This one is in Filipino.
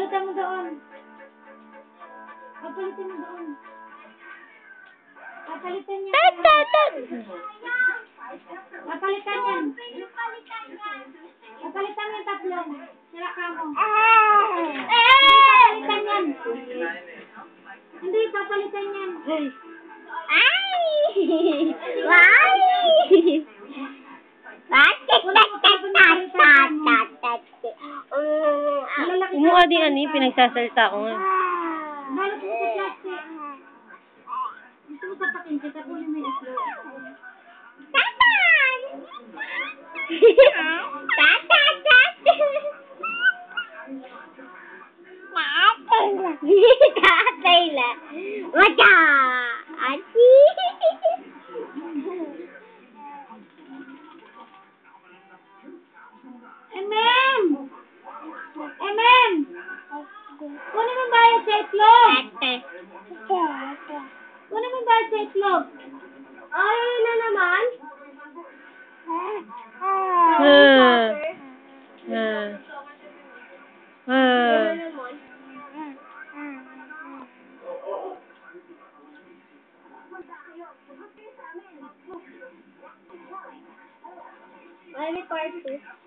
Papalitan mo doon. Papalitan mo doon. Papalitan niya. Papalitan yan. Papalitan mo yung tatlong. Sira ka mo. Papalitan yan. Hindi, papalitan yan. Ay! Wow! Kumuha din ani, pinagsasalita ko nga. Balot mo sa plastic. Gusto mo tapakin kita, kunin mo yung islo. Tatay! Tatay la. Wata! Ati! MM! MM! Kunin mo bayad sa itlog! Kunin mo bayad sa itlog! Ay, na naman? Ay, may part 2.